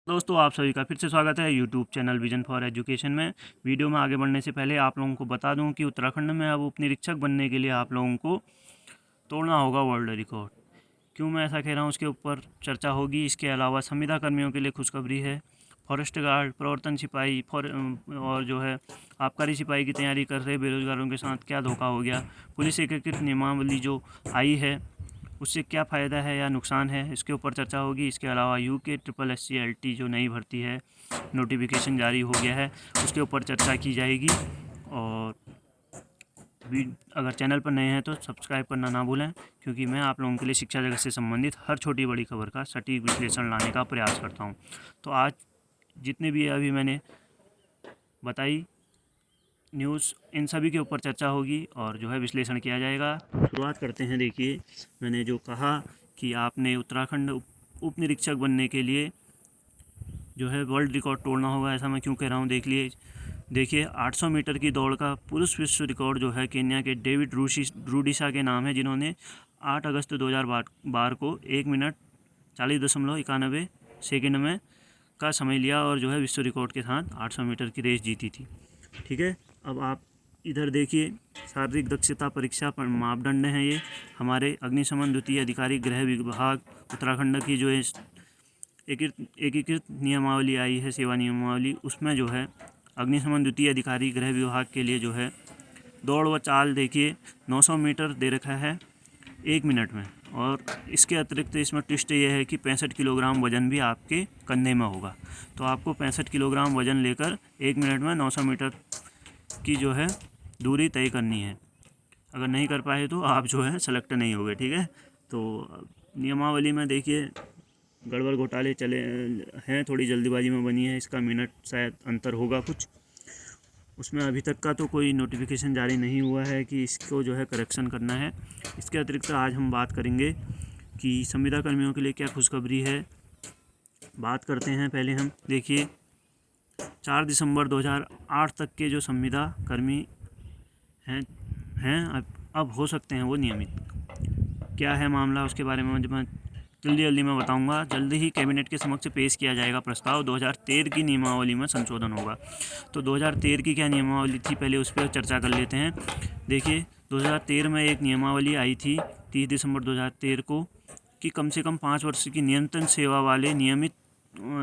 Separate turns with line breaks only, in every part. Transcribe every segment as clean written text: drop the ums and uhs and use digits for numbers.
दोस्तों, आप सभी का फिर से स्वागत है YouTube channel vision for education में। वीडियो में आगे बढ़ने से पहले आप लोगों को बता दूं कि उत्तराखंड में अब उप निरीक्षक बनने के लिए आप लोगों को तोड़ना होगा वर्ल्ड रिकॉर्ड। क्यों मैं ऐसा कह रहा हूं, उसके ऊपर चर्चा होगी। इसके अलावा संविदा कर्मियों के लिए खुशखबरी है। फॉरेस्ट गार्ड, प्रवर्तन सिपाही और जो है आबकारी सिपाही की तैयारी कर रहे बेरोजगारों के साथ क्या धोखा हो गया। पुलिस एकीकृत नियमावली जो आई है उससे क्या फ़ायदा है या नुकसान है, इसके ऊपर चर्चा होगी। इसके अलावा यूके SSC-LT जो नई भर्ती है, नोटिफिकेशन जारी हो गया है, उसके ऊपर चर्चा की जाएगी। और भी अगर चैनल पर नए हैं तो सब्सक्राइब करना ना भूलें, क्योंकि मैं आप लोगों के लिए शिक्षा जगत से संबंधित हर छोटी बड़ी खबर का सटीक विश्लेषण लाने का प्रयास करता हूँ। तो आज जितने भी अभी मैंने बताई न्यूज़, इन सभी के ऊपर चर्चा होगी और जो है विश्लेषण किया जाएगा। शुरुआत करते हैं। देखिए, मैंने जो कहा कि आपने उत्तराखंड उप निरीक्षक बनने के लिए जो है वर्ल्ड रिकॉर्ड तोड़ना होगा, ऐसा मैं क्यों कह रहा हूँ देखिए 800 मीटर की दौड़ का पुरुष विश्व रिकॉर्ड जो है केन्या के डेविड रूडिशा के नाम है, जिन्होंने 8 अगस्त 2012 को 1 मिनट 40.91 सेकेंड में का समय लिया और जो है विश्व रिकॉर्ड के साथ 800 मीटर की रेस जीती थी। ठीक है, अब आप इधर देखिए, शारीरिक दक्षता परीक्षा पर मापदंड हैं ये हमारे अग्निशमन द्वितीय अधिकारी गृह विभाग उत्तराखंड की जो है एकीकृत नियमावली आई है, सेवा नियमावली, उसमें जो है अग्निशमन द्वितीय अधिकारी गृह विभाग के लिए जो है दौड़ व चाल देखिए 900 मीटर दे रखा है 1 मिनट में। और इसके अतिरिक्त इसमें ट्विस्ट ये है कि 65 किलोग्राम वज़न भी आपके कंधे में होगा। तो आपको 65 किलोग्राम वज़न लेकर 1 मिनट में 900 मीटर की जो है दूरी तय करनी है। अगर नहीं कर पाए तो आप जो है सेलेक्ट नहीं होगे। ठीक है, तो नियमावली में देखिए गड़बड़ घोटाले चले हैं, थोड़ी जल्दीबाजी में बनी है, इसका मिनट शायद अंतर होगा कुछ। उसमें अभी तक का तो कोई नोटिफिकेशन जारी नहीं हुआ है कि इसको जो है करेक्शन करना है। इसके अतिरिक्त आज हम बात करेंगे कि संविदा कर्मियों के लिए क्या खुशखबरी है। बात करते हैं पहले हम। देखिए 4 दिसंबर 2008 तक के जो संविदा कर्मी हैं अब हो सकते हैं वो नियमित। क्या है मामला, उसके बारे में मैं जल्दी में बताऊंगा। जल्दी ही कैबिनेट के समक्ष पेश किया जाएगा प्रस्ताव। 2013 की नियमावली में संशोधन होगा। तो 2013 की क्या नियमावली थी, पहले उस पर चर्चा कर लेते हैं। देखिए 2013 में एक नियमावली आई थी 30 दिसंबर 2013 को कि कम से कम 5 वर्ष की निरंतर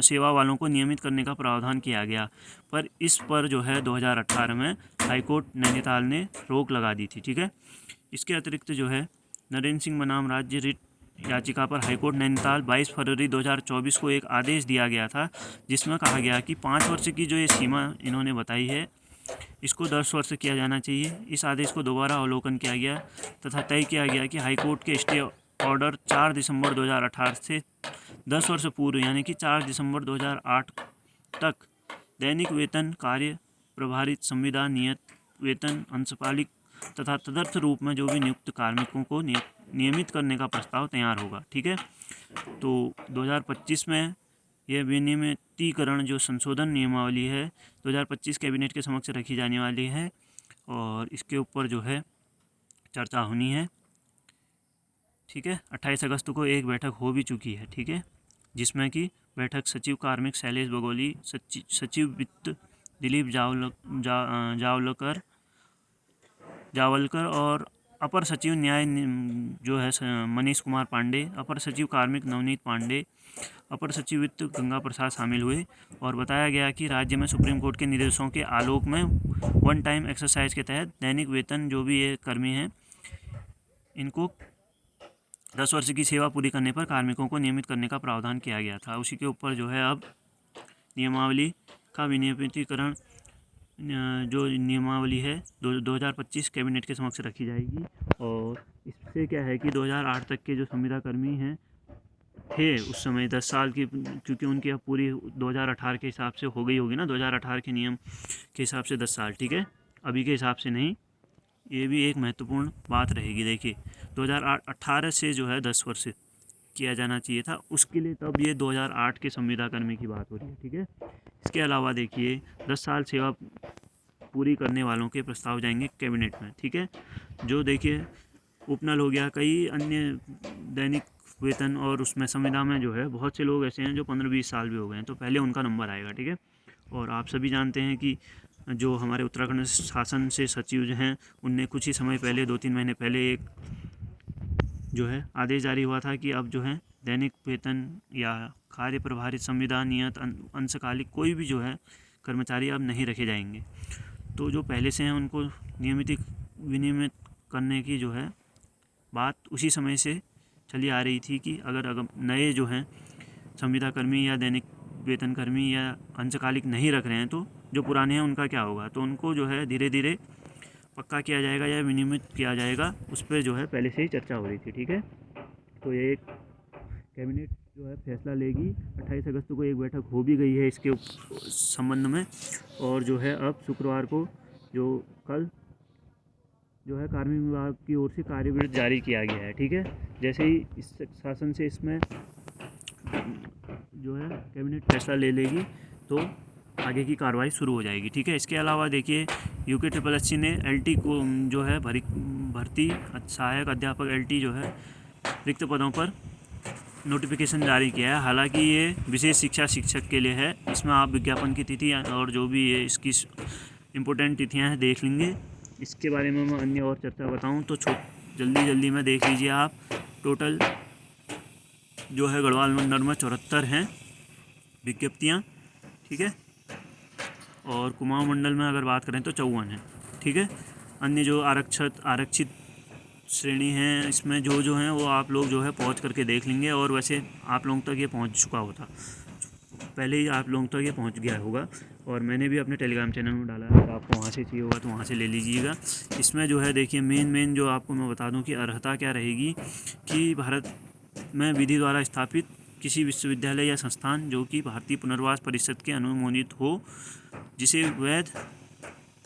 सेवा वालों को नियमित करने का प्रावधान किया गया। पर इस पर जो है 2018 में हाईकोर्ट नैनीताल ने रोक लगा दी थी। ठीक है, इसके अतिरिक्त जो है नरेंद्र सिंह बनाम राज्य रिट याचिका पर हाईकोर्ट नैनीताल 22 फरवरी 2024 को एक आदेश दिया गया था, जिसमें कहा गया कि 5 वर्ष की जो ये सीमा इन्होंने बताई है इसको 10 वर्ष किया जाना चाहिए। इस आदेश को दोबारा अवलोकन किया गया तथा तय किया गया कि हाईकोर्ट के स्टे ऑर्डर 4 दिसंबर 2018 से 10 वर्ष पूर्व यानी कि 4 दिसंबर 2008 तक दैनिक वेतन, कार्य प्रभारित, संविदा, नियत वेतन, अंशपालिक तथा तदर्थ रूप में जो भी नियुक्त कार्मिकों को नियमित करने का प्रस्ताव तैयार होगा। ठीक है, तो 2025 में यह विनियमितीकरण जो संशोधन नियमावली है 2025 कैबिनेट के समक्ष रखी जाने वाली है और इसके ऊपर जो है चर्चा होनी है। ठीक है, 28 अगस्त को एक बैठक हो भी चुकी है। ठीक है, जिसमें कि बैठक सचिव कार्मिक शैलेश बगोली, सचिव वित्त दिलीप जावलकर और अपर सचिव न्याय जो है मनीष कुमार पांडे, अपर सचिव कार्मिक नवनीत पांडे, अपर सचिव वित्त गंगा प्रसाद शामिल हुए। और बताया गया कि राज्य में सुप्रीम कोर्ट के निर्देशों के आलोक में वन टाइम एक्सरसाइज के तहत दैनिक वेतन जो भी ये कर्मी हैं इनको 10 वर्ष की सेवा पूरी करने पर कार्मिकों को नियमित करने का प्रावधान किया गया था। उसी के ऊपर जो है अब नियमावली का विनियमितीकरण जो नियमावली है 2025 कैबिनेट के समक्ष रखी जाएगी। और इससे क्या है कि 2008 तक के जो संविदा कर्मी हैं थे उस समय 10 साल की, क्योंकि उनकी अब पूरी 2018 के हिसाब से हो गई होगी ना, 2018 के नियम के हिसाब से 10 साल। ठीक है, अभी के हिसाब से नहीं, ये भी एक महत्वपूर्ण बात रहेगी। देखिए 2018 से जो है 10 वर्ष किया जाना चाहिए था, उसके लिए तब ये 2008 के संविदा कर्मी की बात हो रही है। ठीक है, इसके अलावा देखिए 10 साल सेवा पूरी करने वालों के प्रस्ताव जाएंगे कैबिनेट में। ठीक है, जो देखिए उपनल हो गया, कई अन्य दैनिक वेतन, और उसमें संविदा में जो है बहुत से लोग ऐसे हैं जो 15-20 साल भी हो गए हैं, तो पहले उनका नंबर आएगा, ठीक है। और आप सभी जानते हैं कि जो हमारे उत्तराखंड शासन से सचिव जो हैं, उनने कुछ ही समय पहले 2-3 महीने पहले एक जो है आदेश जारी हुआ था कि अब जो है दैनिक वेतन या कार्य प्रभारित संविदा नियत अंशकालिक कोई भी जो है कर्मचारी अब नहीं रखे जाएंगे। तो जो पहले से हैं उनको नियमित विनियमित करने की जो है बात उसी समय से चली आ रही थी कि अगर नए जो हैं संविदा कर्मी या दैनिक वेतन कर्मी या अंशकालिक नहीं रख रहे हैं तो जो पुराने हैं उनका क्या होगा। तो उनको जो है धीरे धीरे पक्का किया जाएगा या विनियमित किया जाएगा, उस पर जो है पहले से ही चर्चा हो रही थी, ठीक है। तो ये एक कैबिनेट जो है फैसला लेगी। 28 अगस्त को एक बैठक हो भी गई है इसके संबंध में, और जो है अब शुक्रवार को जो कल जो है कार्मिक विभाग की ओर से कार्यवृत्त जारी किया गया है, ठीक है। जैसे ही इस शासन से इसमें जो है कैबिनेट फैसला ले लेगी तो आगे की कार्रवाई शुरू हो जाएगी, ठीक है। इसके अलावा देखिए UKSSC ने LT को जो है भर्ती सहायक अध्यापक LT जो है रिक्त पदों पर नोटिफिकेशन जारी किया है। हालांकि ये विशेष शिक्षा शिक्षक के लिए है, इसमें आप विज्ञापन की तिथि और जो भी ये इसकी इम्पोर्टेंट तिथियां हैं देख लेंगे। इसके बारे में मैं अन्य और चर्चा बताऊं तो जल्दी में देख लीजिए आप। टोटल जो है गढ़वाल मंडल में 74 हैं विज्ञप्तियाँ, ठीक है। और कुमाऊं मंडल में अगर बात करें तो 54 हैं, ठीक है। अन्य जो आरक्षित श्रेणी हैं इसमें जो हैं वो आप लोग जो है पहुंच करके देख लेंगे। और वैसे आप लोगों तक ये पहुंच चुका होता, पहले ही आप लोगों तक ये पहुंच गया होगा, और मैंने भी अपने टेलीग्राम चैनल में डाला है। अगर आपको वहाँ से चाहिए होगा तो वहाँ से ले लीजिएगा। इसमें जो है देखिए मेन जो आपको मैं बता दूं कि अर्हता क्या रहेगी कि भारत में विधि द्वारा स्थापित किसी विश्वविद्यालय या संस्थान जो कि भारतीय पुनर्वास परिषद के अनुमोदित हो, जिसे वैध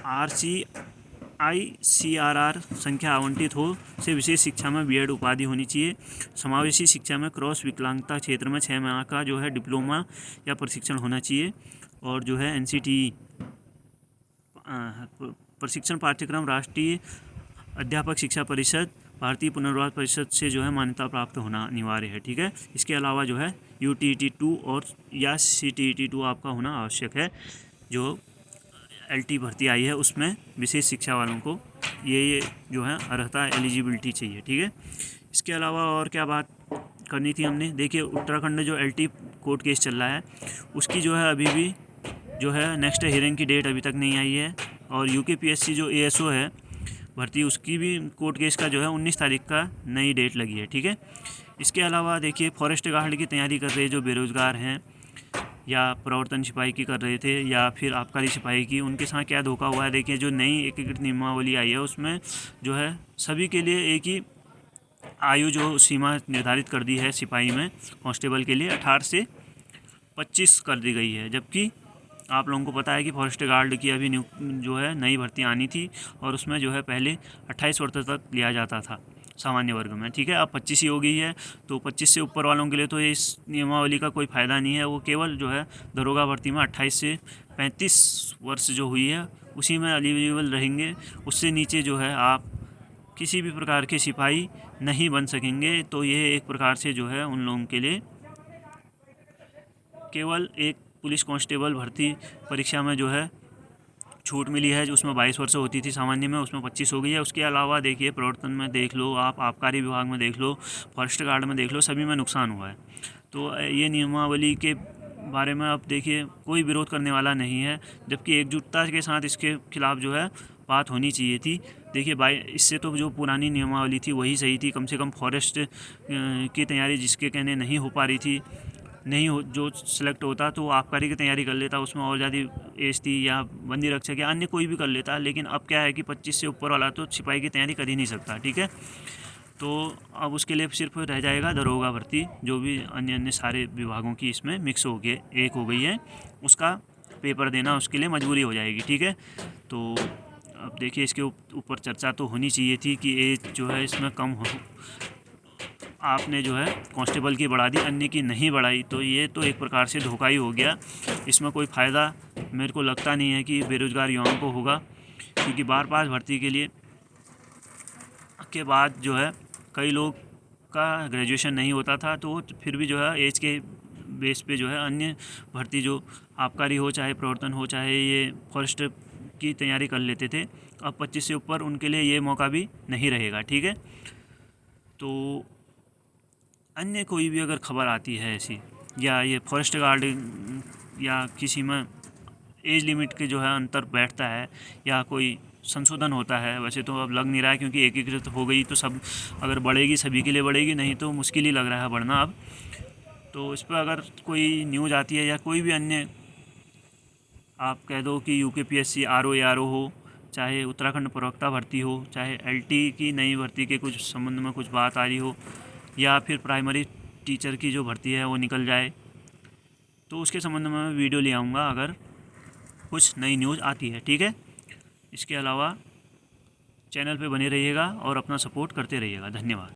RCICRR संख्या आवंटित हो, से विशेष शिक्षा में B.Ed उपाधि होनी चाहिए। समावेशी शिक्षा में क्रॉस विकलांगता क्षेत्र में 6 माह का जो है डिप्लोमा या प्रशिक्षण होना चाहिए। और जो है NCTE प्रशिक्षण पाठ्यक्रम राष्ट्रीय अध्यापक शिक्षा परिषद भारतीय पुनर्वास परिषद से जो है मान्यता प्राप्त होना अनिवार्य है, ठीक है। इसके अलावा जो है UTT2 और या CTET2 आपका होना आवश्यक है। जो LT भर्ती आई है उसमें विशेष शिक्षा वालों को ये जो है अर्हता एलिजिबिलिटी चाहिए, ठीक है। इसके अलावा और क्या बात करनी थी हमने, देखिए उत्तराखंड में जो LT कोर्ट केस चल रहा है उसकी जो है अभी भी जो है नेक्स्ट हियरिंग की डेट अभी तक नहीं आई है। और UKPSC जो ASO है भर्ती, उसकी भी कोर्ट केस का जो है 19 तारीख का नई डेट लगी है, ठीक है। इसके अलावा देखिए फॉरेस्ट गार्ड की तैयारी कर रहे जो बेरोज़गार हैं या प्रवर्तन सिपाही की कर रहे थे या फिर आबकारी सिपाही की, उनके साथ क्या धोखा हुआ है। देखिए जो नई एकीकृत नियमावली आई है उसमें जो है सभी के लिए एक ही आयु जो सीमा निर्धारित कर दी है सिपाही में कांस्टेबल के लिए 18 से 25 कर दी गई है। जबकि आप लोगों को पता है कि फॉरेस्ट गार्ड की अभी जो है नई भर्ती आनी थी और उसमें जो है पहले 28 वर्ष तक लिया जाता था सामान्य वर्ग में, ठीक है। अब 25 ही हो गई है, तो 25 से ऊपर वालों के लिए तो इस नियमावली का कोई फ़ायदा नहीं है। वो केवल जो है दरोगा भर्ती में 28 से 35 वर्ष जो हुई है उसी में एलिजिबल रहेंगे। उससे नीचे जो है आप किसी भी प्रकार के सिपाही नहीं बन सकेंगे। तो ये एक प्रकार से जो है उन लोगों के लिए केवल एक पुलिस कांस्टेबल भर्ती परीक्षा में जो है छूट मिली है, जो उसमें 22 वर्ष होती थी सामान्य में, उसमें 25 हो गई है। उसके अलावा देखिए प्रवर्तन में देख लो, आप आबकारी विभाग में देख लो, फॉरेस्ट गार्ड में देख लो, सभी में नुकसान हुआ है। तो ये नियमावली के बारे में अब देखिए कोई विरोध करने वाला नहीं है, जबकि एकजुटता के साथ इसके खिलाफ जो है बात होनी चाहिए थी। देखिए इससे तो जो पुरानी नियमावली थी वही सही थी। कम से कम फॉरेस्ट की तैयारी जिसके कहने नहीं हो पा रही थी, जो सिलेक्ट होता तो आबकारी की तैयारी कर लेता, उसमें और ज़्यादा एज थी, या बंदी रक्षक या अन्य कोई भी कर लेता। लेकिन अब क्या है कि 25 से ऊपर वाला तो सिपाही की तैयारी कर ही नहीं सकता, ठीक है। तो अब उसके लिए सिर्फ रह जाएगा दरोगा भर्ती, जो भी अन्य सारे विभागों की इसमें मिक्स हो गए एक हो गई है, उसका पेपर देना उसके लिए मजबूरी हो जाएगी, ठीक है। तो अब देखिए इसके ऊपर चर्चा तो होनी चाहिए थी कि एज जो है इसमें कम हो, आपने जो है कांस्टेबल की बढ़ा दी, अन्य की नहीं बढ़ाई, तो ये तो एक प्रकार से धोखा ही हो गया। इसमें कोई फ़ायदा मेरे को लगता नहीं है कि बेरोज़गार युवाओं को होगा, क्योंकि बार भर्ती के लिए के बाद जो है कई लोग आपका ग्रेजुएशन नहीं होता था तो फिर भी जो है एज के बेस पे जो है अन्य भर्ती जो आबकारी हो, चाहे प्रवर्तन हो, चाहे ये फॉरेस्ट की तैयारी कर लेते थे। अब 25 से ऊपर उनके लिए ये मौका भी नहीं रहेगा, ठीक है। तो अन्य कोई भी अगर खबर आती है ऐसी, या ये फॉरेस्ट गार्ड या किसी में एज लिमिट के जो है अंतर बैठता है या कोई संशोधन होता है, वैसे तो अब लग नहीं रहा है क्योंकि एकीकृत हो गई तो सब अगर बढ़ेगी सभी के लिए बढ़ेगी, नहीं तो मुश्किल ही लग रहा है बढ़ना अब। तो इस पर अगर कोई न्यूज़ आती है या कोई भी अन्य आप कह दो कि यूकेपीएससी आरओ हो, चाहे उत्तराखंड प्रवक्ता भर्ती हो, चाहे एलटी की नई भर्ती के कुछ संबंध में कुछ बात आ रही हो, या फिर प्राइमरी टीचर की जो भर्ती है वो निकल जाए, तो उसके संबंध में मैं वीडियो ले आऊँगा अगर कुछ नई न्यूज़ आती है, ठीक है। इसके अलावा चैनल पे बने रहिएगा और अपना सपोर्ट करते रहिएगा। धन्यवाद।